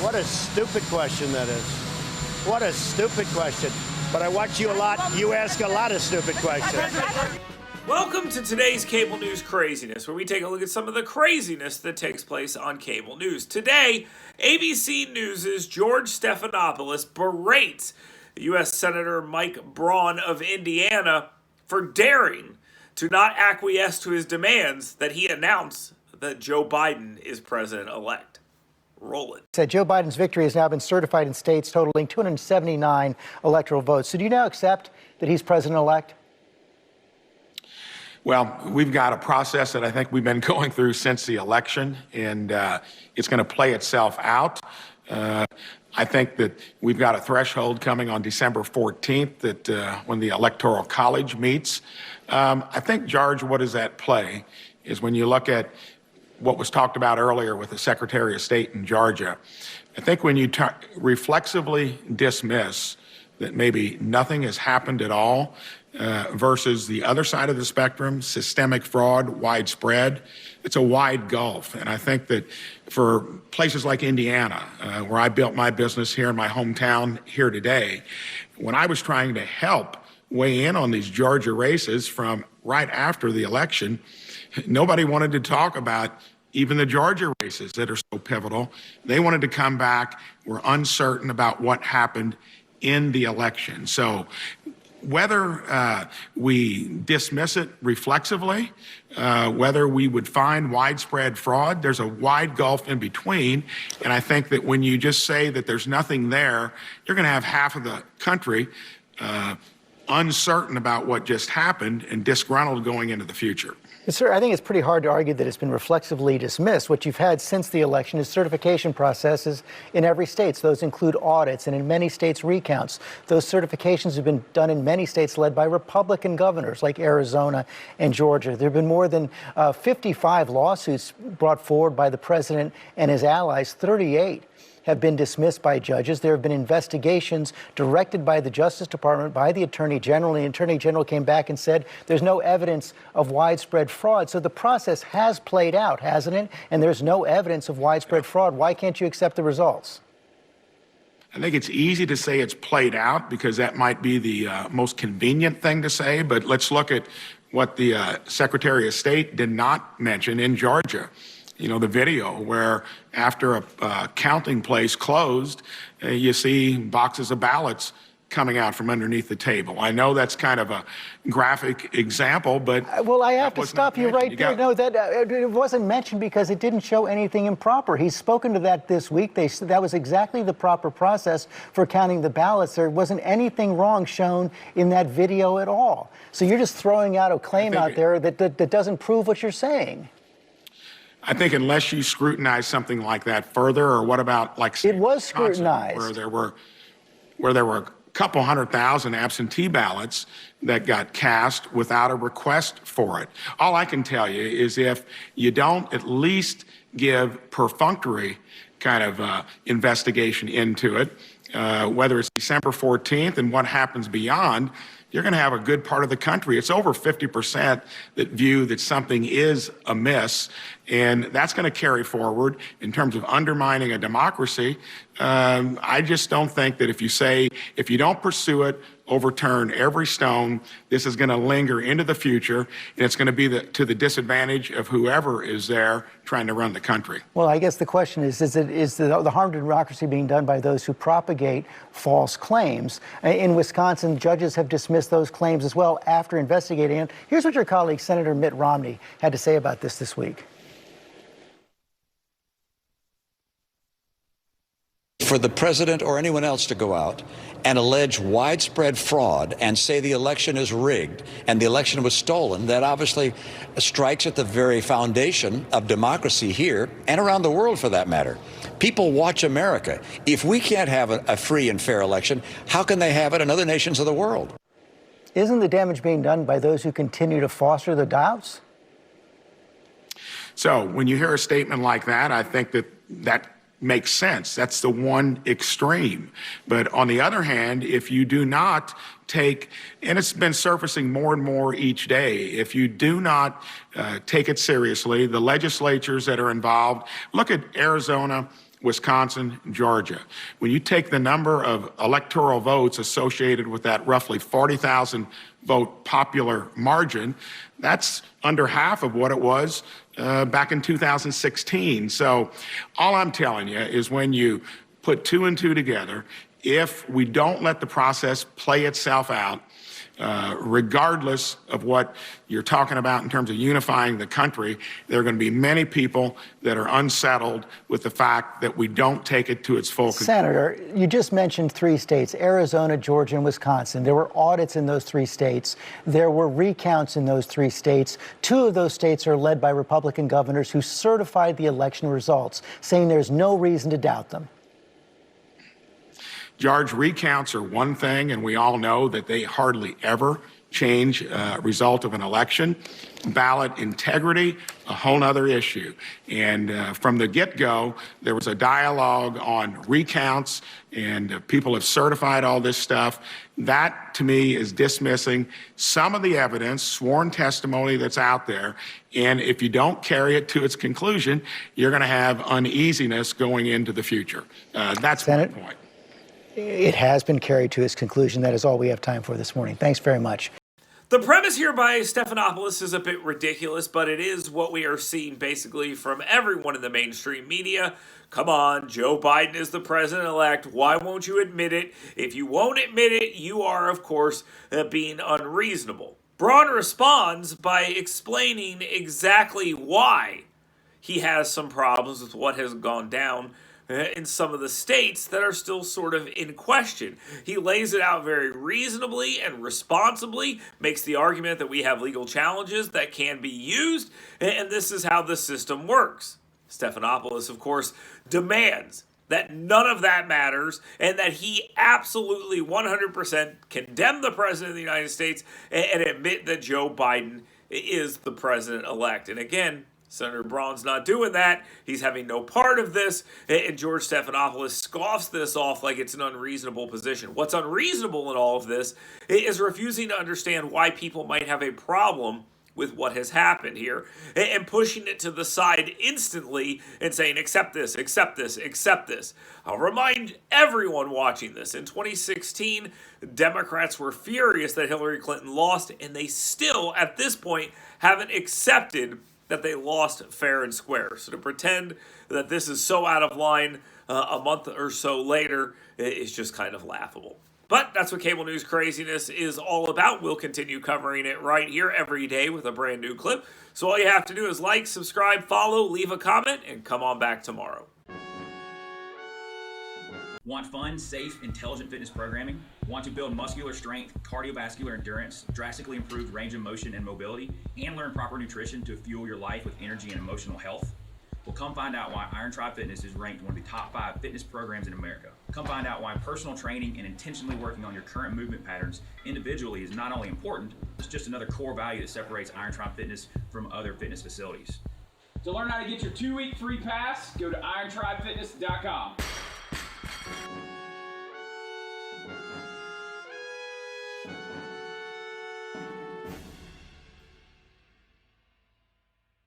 What a stupid question that is. What a stupid question. But I watch you a lot. You ask a lot of stupid questions. Welcome to today's Cable News Craziness, where we take a look at some of the craziness that takes place on cable news. Today, ABC News' George Stephanopoulos berates U.S. Senator Mike Braun of Indiana for daring to not acquiesce to his demands that he announce that Joe Biden is president-elect. Roll it. Said Joe Biden's victory has now been certified in states totaling 279 electoral votes. So do you now accept that he's president-elect? Well, we've got a process that I think we've been going through since the election, and it's going to play itself out. I think that we've got a threshold coming on December 14th that when the Electoral College meets. I think, George, what is at play is when you look at what was talked about earlier with the Secretary of State in Georgia, I think when you reflexively dismiss that maybe nothing has happened at all versus the other side of the spectrum, systemic fraud, widespread, it's a wide gulf. And I think that for places like Indiana, where I built my business here in my hometown here today, when I was trying to help weigh in on these Georgia races from right after the election, nobody wanted to talk about even the Georgia races that are so pivotal. They wanted to come back, were uncertain about what happened in the election. So whether we dismiss it reflexively, whether we would find widespread fraud, there's a wide gulf in between. And I think that when you just say that there's nothing there, you're going to have half of the country uncertain about what just happened and disgruntled going into the future. Sir, I think it's pretty hard to argue that it's been reflexively dismissed. What you've had since the election is certification processes in every state. Those include audits and in many states recounts. Those certifications have been done in many states led by Republican governors like Arizona and Georgia. There have been more than 55 lawsuits brought forward by the president and his allies. 38 have been dismissed by judges. There have been investigations directed by the Justice Department, by the Attorney General. And the Attorney General came back and said there's no evidence of widespread fraud. So the process has played out, hasn't it? And there's no evidence of widespread fraud. Why can't you accept the results? I think it's easy to say it's played out because that might be the most convenient thing to say. But let's look at what the Secretary of State did not mention in Georgia. You know, the video where after a counting place closed, you see boxes of ballots coming out from underneath the table. I know that's kind of a graphic example, but well, I have to stop you right there. No, that it wasn't mentioned because it didn't show anything improper. He's spoken to that this week. That was exactly the proper process for counting the ballots. There wasn't anything wrong shown in that video at all. So you're just throwing out a claim out there that doesn't prove what you're saying. I think unless you scrutinize something like that further, or what about like it was scrutinized, where there were a couple 100,000 absentee ballots that got cast without a request for it. All I can tell you is if you don't at least give perfunctory kind of investigation into it, whether it's December 14th and what happens beyond, you're going to have a good part of the country. It's over 50% that view that something is amiss, and that's going to carry forward in terms of undermining a democracy. I just don't think that if you don't pursue it, overturn every stone, this is going to linger into the future, and it's going to be to the disadvantage of whoever is there trying to run the country. Well, I guess the question is the harm to democracy being done by those who propagate false claims? In Wisconsin, judges have dismissed those claims as well after investigating it. Here's what your colleague, Senator Mitt Romney, had to say about this week. For the president or anyone else to go out and allege widespread fraud and say the election is rigged and the election was stolen, that obviously strikes at the very foundation of democracy here and around the world, for that matter. People watch America. If we can't have a free and fair election, how can they have it in other nations of the world? Isn't the damage being done by those who continue to foster the doubts? So when you hear a statement like that, I think that makes sense. That's the one extreme. But on the other hand, if you do not take, and it's been surfacing more and more each day, if you do not take it seriously, the legislatures that are involved, look at Arizona Wisconsin, Georgia. When you take the number of electoral votes associated with that roughly 40,000 vote popular margin, that's under half of what it was back in 2016. So all I'm telling you is when you put two and two together, if we don't let the process play itself out, regardless of what you're talking about in terms of unifying the country, there are going to be many people that are unsettled with the fact that we don't take it to its full conclusion. Senator, you just mentioned three states, Arizona, Georgia, and Wisconsin. There were audits in those three states. There were recounts in those three states. Two of those states are led by Republican governors who certified the election results, saying there's no reason to doubt them. George, recounts are one thing, and we all know that they hardly ever change result of an election. Ballot integrity, a whole other issue. And from the get-go, there was a dialogue on recounts, and people have certified all this stuff. That, to me, is dismissing some of the evidence, sworn testimony that's out there. And if you don't carry it to its conclusion, you're going to have uneasiness going into the future. That's my point. It has been carried to its conclusion. That is all we have time for this morning. Thanks very much. The premise here by Stephanopoulos is a bit ridiculous, but it is what we are seeing basically from everyone in the mainstream media. Come on, Joe Biden is the president-elect. Why won't you admit it? If you won't admit it, you are, of course, being unreasonable. Braun responds by explaining exactly why he has some problems with what has gone down in some of the states that are still sort of in question. He lays it out very reasonably and responsibly, makes the argument that we have legal challenges that can be used, and this is how the system works. Stephanopoulos, of course, demands that none of that matters and that he absolutely 100% condemn the president of the United States and admit that Joe Biden is the president-elect. And again, Senator Braun's not doing that. He's having no part of this, and George Stephanopoulos scoffs this off like it's an unreasonable position. What's unreasonable in all of this is refusing to understand why people might have a problem with what has happened here and pushing it to the side instantly and saying, accept this, accept this, accept this. I'll remind everyone watching this, in 2016, Democrats were furious that Hillary Clinton lost, and they still, at this point, haven't accepted that they lost fair and square. So to pretend that this is so out of line a month or so later is just kind of laughable. But that's what cable news craziness is all about. We'll continue covering it right here every day with a brand new clip. So all you have to do is like, subscribe, follow, leave a comment, and come on back tomorrow. Want fun, safe, intelligent fitness programming? Want to build muscular strength, cardiovascular endurance, drastically improved range of motion and mobility, and learn proper nutrition to fuel your life with energy and emotional health? Well, come find out why Iron Tribe Fitness is ranked one of the top 5 fitness programs in America. Come find out why personal training and intentionally working on your current movement patterns individually is not only important, it's just another core value that separates Iron Tribe Fitness from other fitness facilities. To learn how to get your 2-week free pass, go to irontribefitness.com.